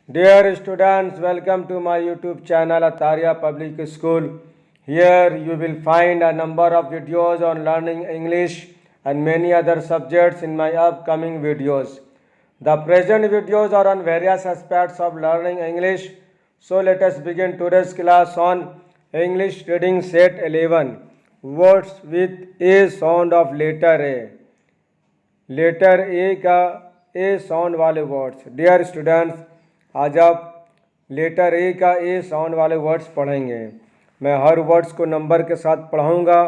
Dear students, welcome to my YouTube channel Ataria Public School. Here you will find a number of videos on learning English and many other subjects in my upcoming videos. The present videos are on various aspects of learning English. So let us begin today's class on English Reading Set 11. Words with A sound of letter A. Letter A का A sound वाले words. Dear students, आज आप letter A का A sound वाले words पढ़ेंगे। मैं हर words को number के साथ पढ़ाऊँगा,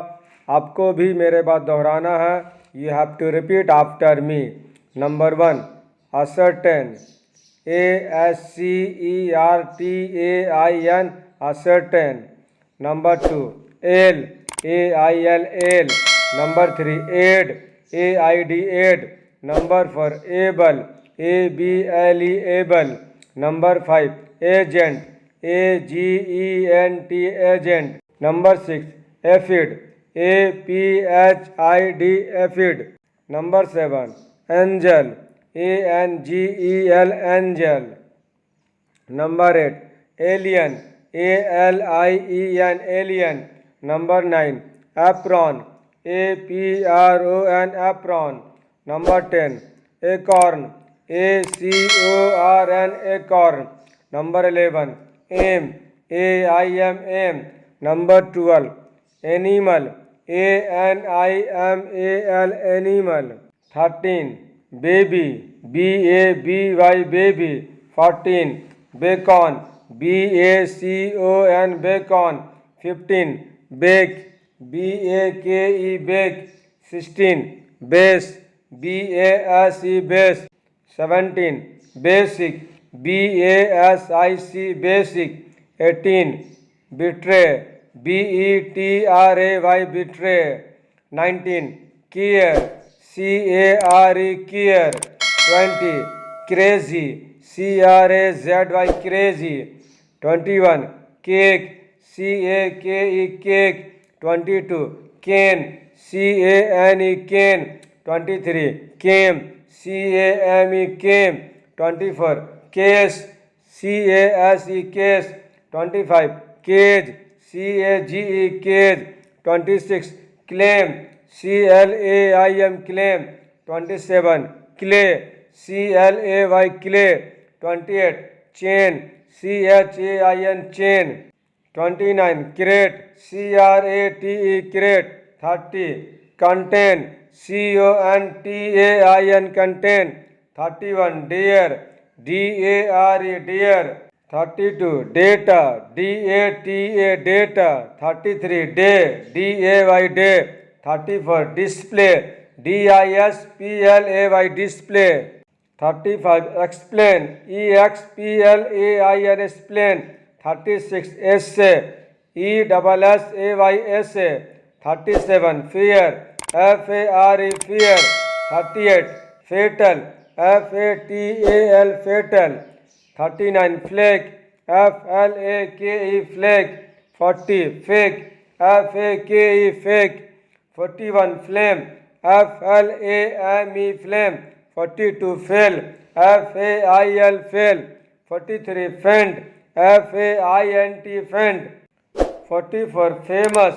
आपको भी मेरे बात दोहराना है। You have to repeat after me. Number 1 ascertain, ASCERTAIN ascertain. Number 2 ail, AIL ail. Number 3 aid, AID aid. Number 4 able, ABLE able. Number 5 agent, AGENT agent. Number 6 aphid, APHID aphid. Number 7 angel, ANGEL angel. Number 8 alien, ALIEN alien. Number 9 apron, APRON apron. Number 10 acorn, ACORN acorn. Number 11 aim, AIM aim. Number 12 animal, ANIMAL animal. 13 baby, BABY baby. 14 bacon, BACON bacon. 15 bake, BAKE bake. 16 base, BASE base. 17 basic, BASIC basic. 18 betray, BETRAY betray. 19 care, CARE care. 20 crazy, CRAZY crazy. 21 cake, CAKE cake. 22 cane, CANE cane. 23 came, CAME came. 24 case, CASE case. 25 cage, CAGE cage. 26 claim, CLAIM claim. 27 clay, CLAY clay. 28 chain, CHAIN chain. 29 crate, CRATE crate. 30 contain, CONTAIN contain. 31 deer, DARE deer. 32 data, DATA data. 33 day, DAY day. 34 display, DISPLAY display. 35 explain, EXPLAIN explain. 36 essay, ESSAY essay. 37 fear, FARE fear. 38 fatal, FATAL fatal. 39 flake, FLAKE flake. 40 fake, FAKE fake. 41 flame, FLAME flame. 42 fail, FAIL fail. 43 faint, FAINT faint. 44 famous,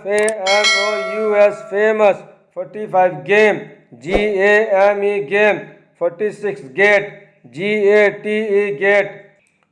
FAMOUS famous. 45 game, GAME game. 46 gate, GATE gate.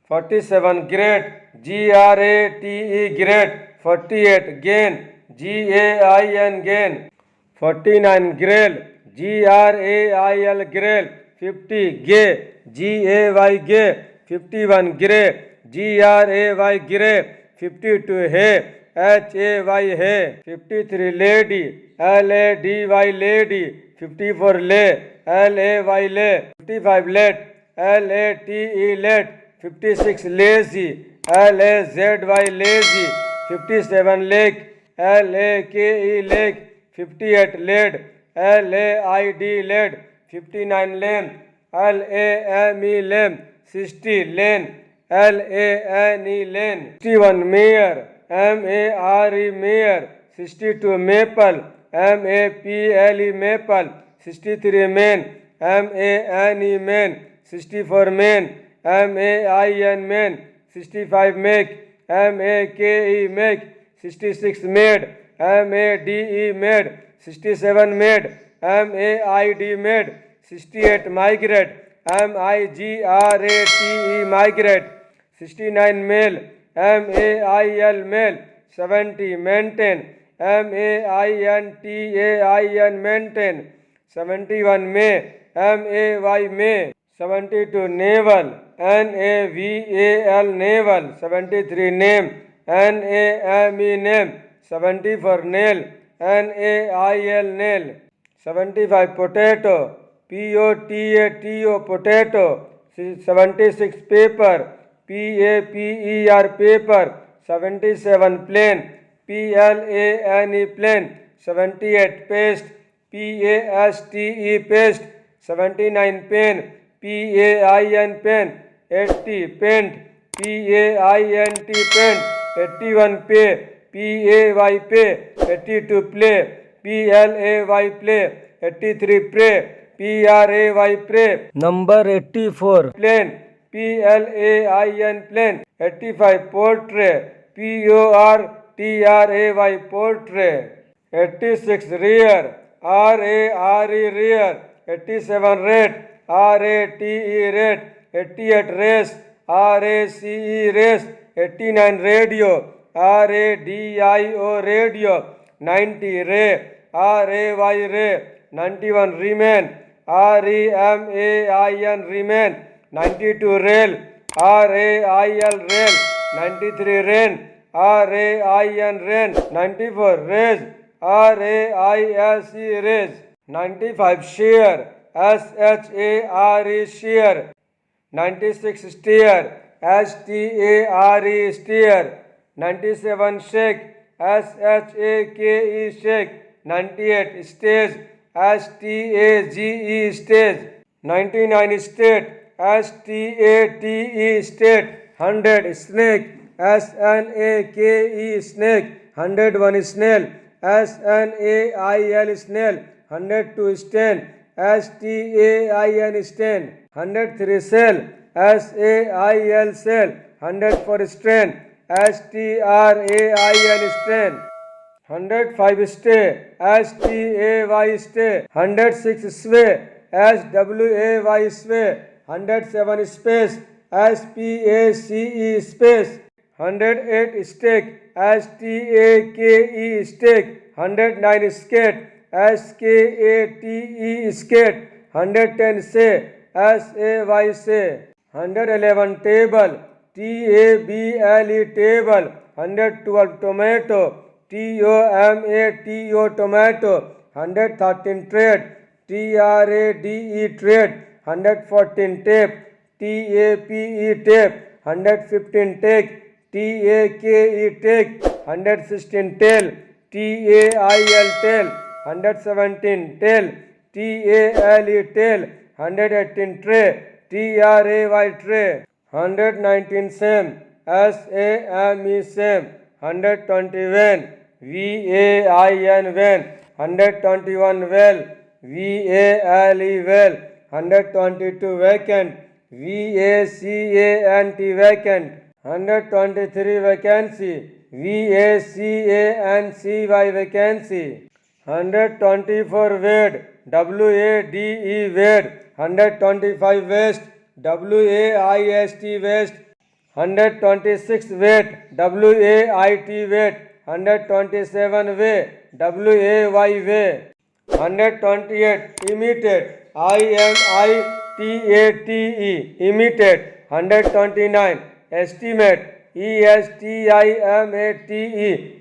47 great, GRATE great. 48 gain, GAIN gain. 49 grail, GRAIL grail. 50 gay, GAY gay. 51 grey, GRAY grey. 52 hay, HAY hay. 53 lady, LADY lady. 54 lay, LAY lay. 55 late, LATE late. 56 lazy, LAZY lazy. 57 lake, LAKE lake. 58 lad, LAID lad. 59 lame, LAME lame. 60 lane, LANE lane. 61 mayor, MARE mayor. 62 maple, MAPLE maple. 63 man, MANE man. 64 man, M-A-I-N, main. 65, make. M-A-K-E, make. 66, made. M-A-D-E, made. 67, made. M-A-I-D, made. 68, migrate. M-I-G-R-A-T-E, migrate. 69, male. M-A-I-L, male. 70, maintain. M-A-I-N-T-A-I-N, maintain. 71, may. M-A-Y, may. 72, naval. N-A-V-A-L, naval. 73, name. N-A-M-E, name. 74, nail. N-A-I-L, nail. 75, potato. P-O-T-A-T-O, potato. 76, paper. P-A-P-E-R, paper. 77, plane. P-L-A-N-E, plane. 78, paste. P-A-S-T-E, paste. 79, pen. P-A-I-N, pen. 80, paint. P-A-I-N-T, paint. 81, pay. P-A-Y, pay. 82, play. P-L-A-Y, play. 83, pray. P-R-A-Y, pray. Number 84, plane. P-L-A-I-N, plane. 85, portrait. P-O-R-T-R-A-Y, portrait. 86, rear. R-A-R-E, rear. 87, rate. R-A-T-E, rate. 88, race. R-A-C-E, race. 89, radio. R-A-D-I-O, radio. 90, ray. R-A-Y, ray. 91, remain. R-E-M-A-I-N, remain. 92, rail. R-A-I-L, rail. 93, rain. R-A-I-N, rain. 94, raise. R-A-I-S-E, raise. 95, share. S-H-A-R-E, share. 96, steer. S-T-A-R-E, steer. 97, shake. S-H-A-K-E, shake. 98, stage. S-T-A-G-E, stage. 99, state. S-T-A-T-E, state. 100, snake. S-N-A-K-E, snake. 101, snail. S-N-A-I-L, snail. 102, stain. S-T-A-I-N, stain. 103, cell. S-A-I-L, cell. 104, strain. S-T-R-A-I-N, strain. 105, stay. S-T-A-Y, stay. 106, sway. S-W-A-Y, sway. 107, space. S-P-A-C-E, space. 108, stake. S-T-A-K-E, stake. 109, skate. S-K-A-T-E, skate. 110, say. S-A-Y, say. 111, table. T-A-B-L-E, table. 112, tomato. T-O-M-A-T-O, tomato. 113, trade. T-R-A-D-E, trade. 114, tape. T-A-P-E, tape. 115, take. T-A-K-E, take. 116, tail. T-A-I-L, tail. 117, tail. T-A-L-E, tail. 118, tray. T-R-A-Y, tray. 119, same. S-A-M-E, same. 120, van. V-A-I-N, van. 121, well. V-A-L-E, well. 122, vacant. V-A-C-A-N-T, vacant. 123, vacancy. V-A-C-A-N-C-Y, vacancy. 124, wade. W-A-D-E, wade. 125, waste. W-A-I-S-T, waste. 126, weight. W-A-I-T, weight. 127, way. W-A-Y, way. 128, imitate. I-M-I-T-A-T-E, imitate. 129, estimate. E-S-T-I-M-A-T-E,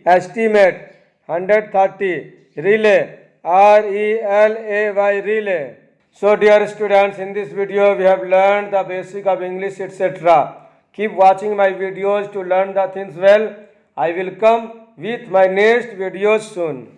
estimate. 130, relay. R-E-L-A-Y, relay. So dear students, in this video we have learned the basic of English, etc. Keep watching my videos to learn the things well. I will come with my next videos soon.